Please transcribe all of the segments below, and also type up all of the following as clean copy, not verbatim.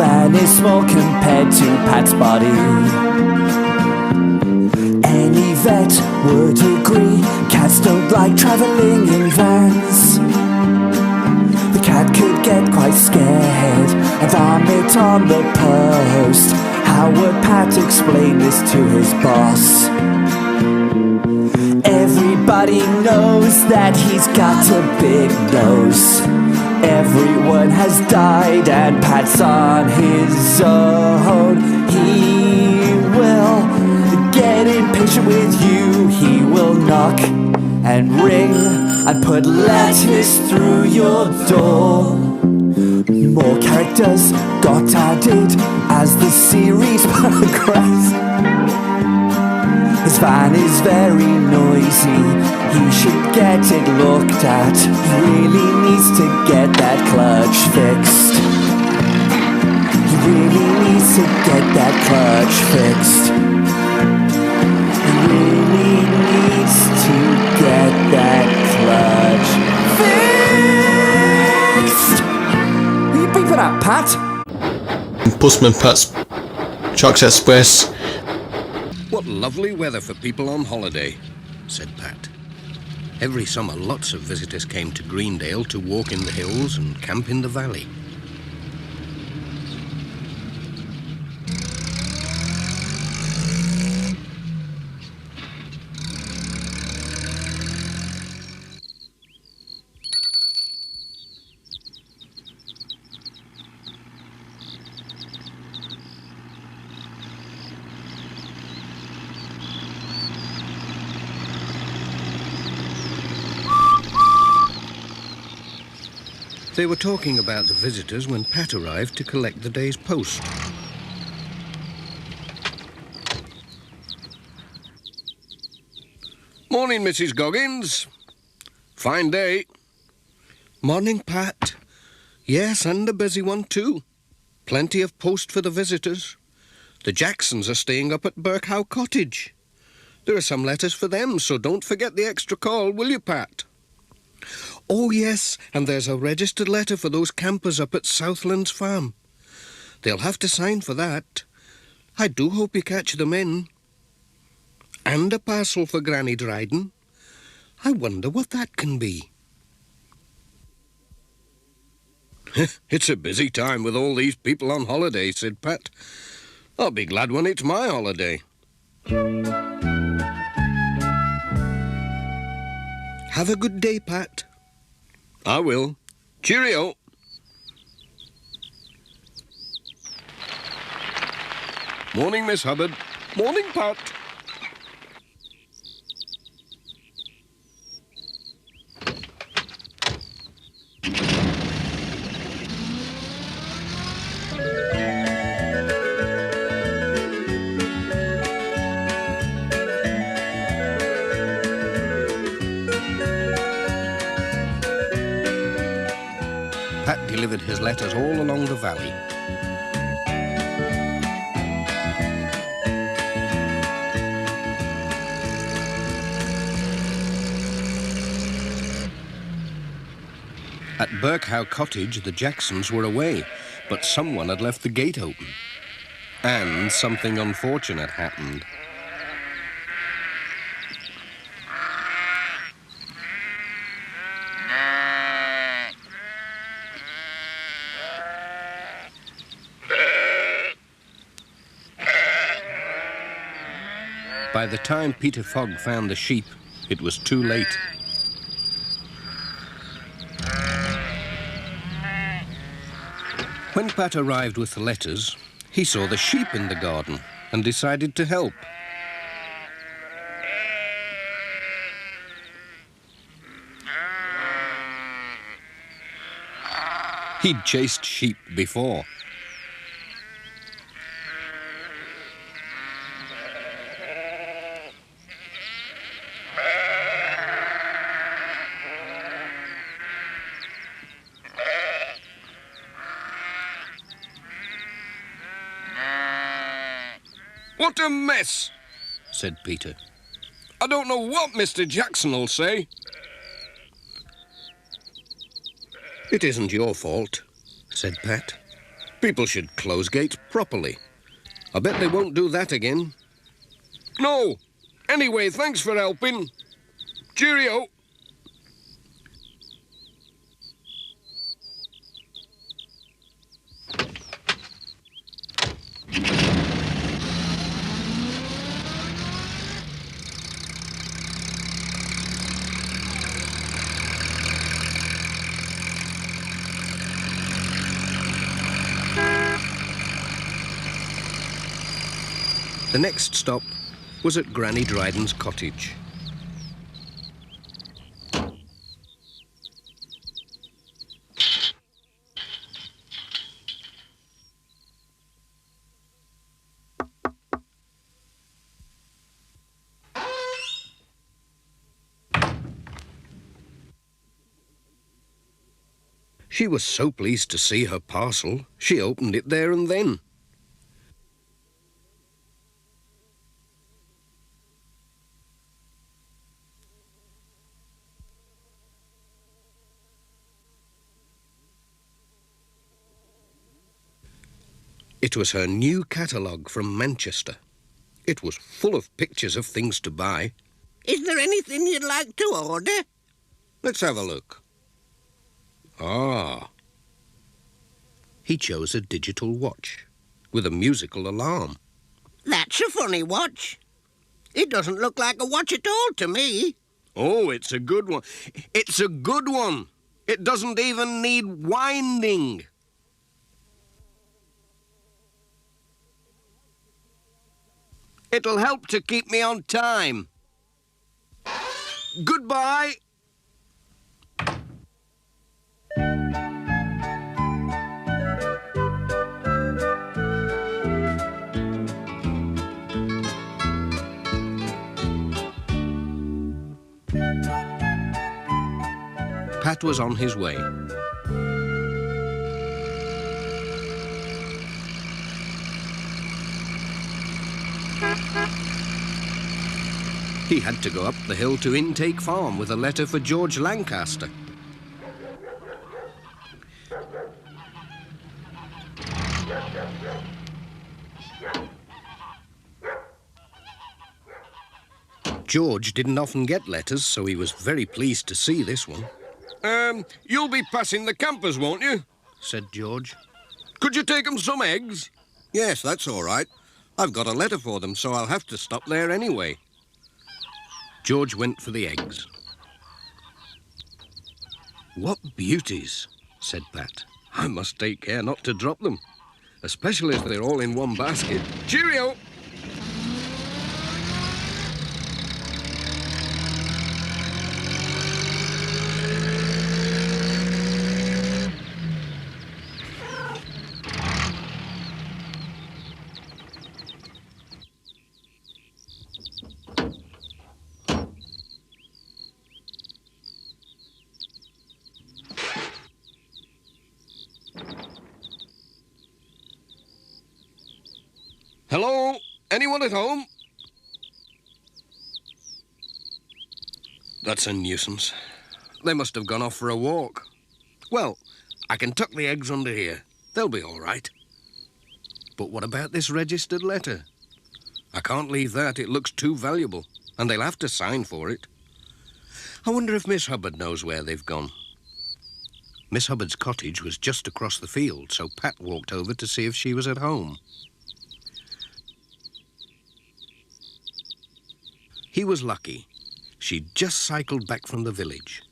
van is small compared to Pat's body. Any vet would agree, cats don't like travelling in vans. The cat could get quite scared and vomit on the post. How would Pat explain this to his boss? Everybody knows that he's got a big nose. Everyone has died and Pat's on his own. He will get impatient with you. He will knock and ring and put letters through your door. More characters got added as the series progressed. His van is very noisy, he should get it looked at. He really needs to get that clutch fixed. He really needs to get that clutch fixed. He really needs to get that clutch fixed. Will you beep it up, Pat? Postman Pat's Trucks Express. What lovely weather for people on holiday, said Pat. Every summer, lots of visitors came to Greendale to walk in the hills and camp in the valley. They were talking about the visitors when Pat arrived to collect the day's post. Morning, Mrs. Goggins. Fine day. Morning, Pat. Yes, and a busy one too. Plenty of post for the visitors. The Jacksons are staying up at Birkhow Cottage. There are some letters for them, so don't forget the extra call, will you, Pat? Oh, yes, and there's a registered letter for those campers up at Southlands Farm. They'll have to sign for that. I do hope you catch them in. And a parcel for Granny Dryden. I wonder what that can be. It's a busy time with all these people on holiday, said Pat. I'll be glad when it's my holiday. Have a good day, Pat. I will. Cheerio. Morning, Miss Hubbard. Morning, Pat. Pat delivered his letters all along the valley. At Birkhow Cottage, the Jacksons were away, but someone had left the gate open. And something unfortunate happened. By the time Peter Fogg found the sheep, it was too late. When Pat arrived with the letters, he saw the sheep in the garden and decided to help. He'd chased sheep before. What a mess, said Peter. I don't know what Mr. Jackson will say. It isn't your fault, said Pat. People should close gates properly. I bet they won't do that again. No. Anyway, thanks for helping. Cheerio. The next stop was at Granny Dryden's cottage. She was so pleased to see her parcel, she opened it there and then. It was her new catalogue from Manchester. It was full of pictures of things to buy. Is there anything you'd like to order? Let's have a look. Ah. He chose a digital watch with a musical alarm. That's a funny watch. It doesn't look like a watch at all to me. Oh, it's a good one. It's a good one. It doesn't even need winding. It'll help to keep me on time. Goodbye. Pat was on his way. He had to go up the hill to Intake Farm with a letter for George Lancaster. George didn't often get letters, so he was very pleased to see this one. You'll be passing the campers, won't you? Said George. Could you take them some eggs? Yes, that's all right. I've got a letter for them, so I'll have to stop there anyway. George went for the eggs. What beauties, said Pat. I must take care not to drop them, especially if they're all in one basket. Cheerio! Hello? Anyone at home? That's a nuisance. They must have gone off for a walk. Well, I can tuck the eggs under here. They'll be all right. But what about this registered letter? I can't leave that. It looks too valuable, and they'll have to sign for it. I wonder if Miss Hubbard knows where they've gone. Miss Hubbard's cottage was just across the field, so Pat walked over to see if she was at home. He was lucky. She'd just cycled back from the village.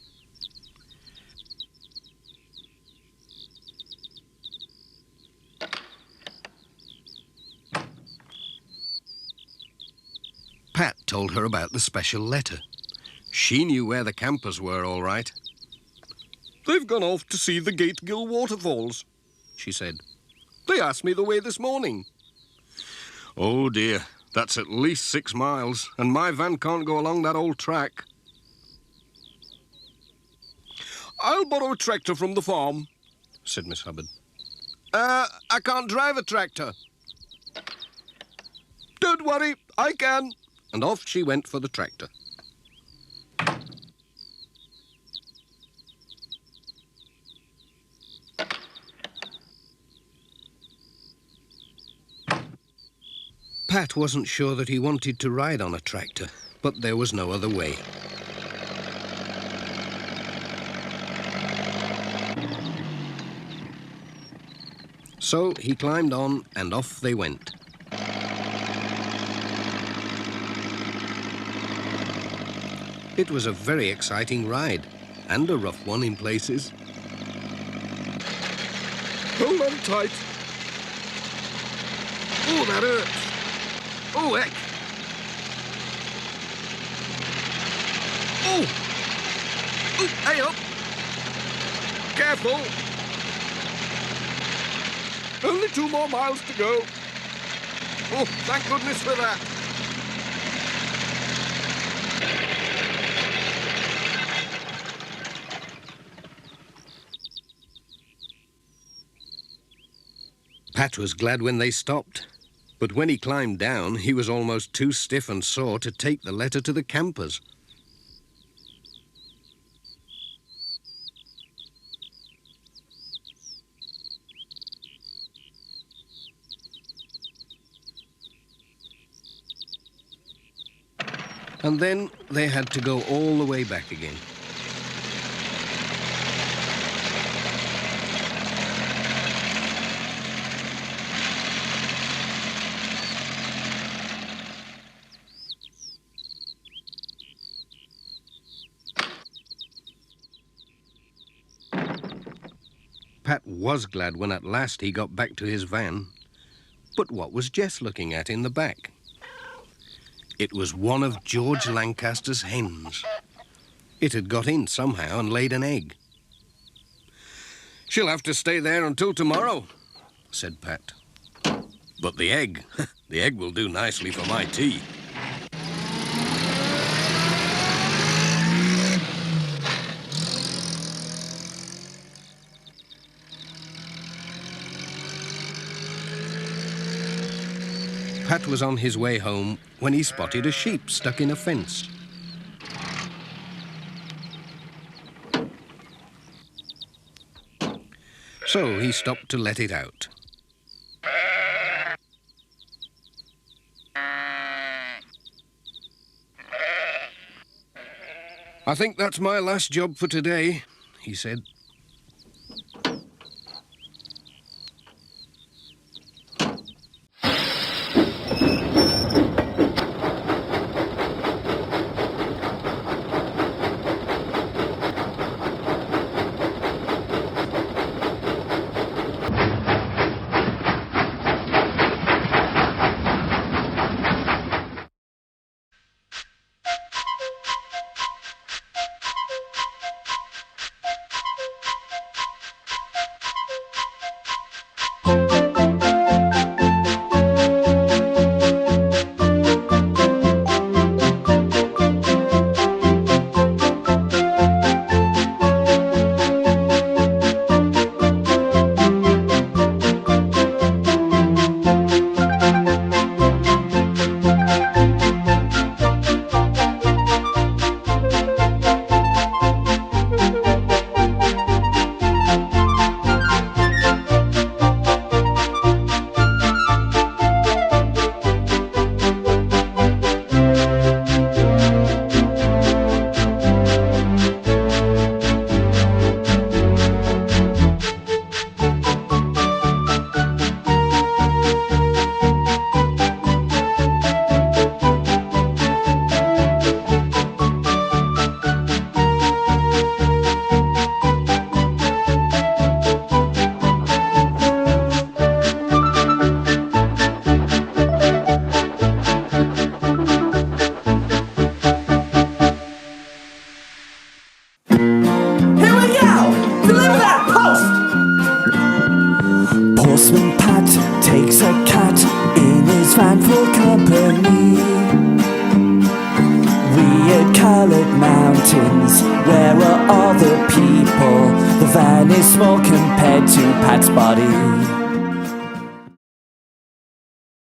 Pat told her about the special letter. She knew where the campers were, all right. They've gone off to see the Gategill waterfalls, she said. They asked me the way this morning. Oh, dear. That's at least 6 miles, and my van can't go along that old track. I'll borrow a tractor from the farm, said Miss Hubbard. I can't drive a tractor. Don't worry, I can. And off she went for the tractor. Pat wasn't sure that he wanted to ride on a tractor, but there was no other way. So he climbed on and off they went. It was a very exciting ride, and a rough one in places. Hold on tight. Oh, that hurts. Oh, heck. Oh! Oh, hey up! Careful! Only 2 more miles to go. Oh, thank goodness for that. Pat was glad when they stopped, but when he climbed down, he was almost too stiff and sore to take the letter to the campers. And then they had to go all the way back again. Pat was glad when at last he got back to his van. But what was Jess looking at in the back? It was one of George Lancaster's hens. It had got in somehow and laid an egg. "She'll have to stay there until tomorrow," said Pat. "But the egg, the egg will do nicely for my tea." Pat was on his way home when he spotted a sheep stuck in a fence. So he stopped to let it out. "I think that's my last job for today," he said. Postman Pat takes a cat in his van for company. Weird coloured mountains, where are all the people? The van is small compared to Pat's body.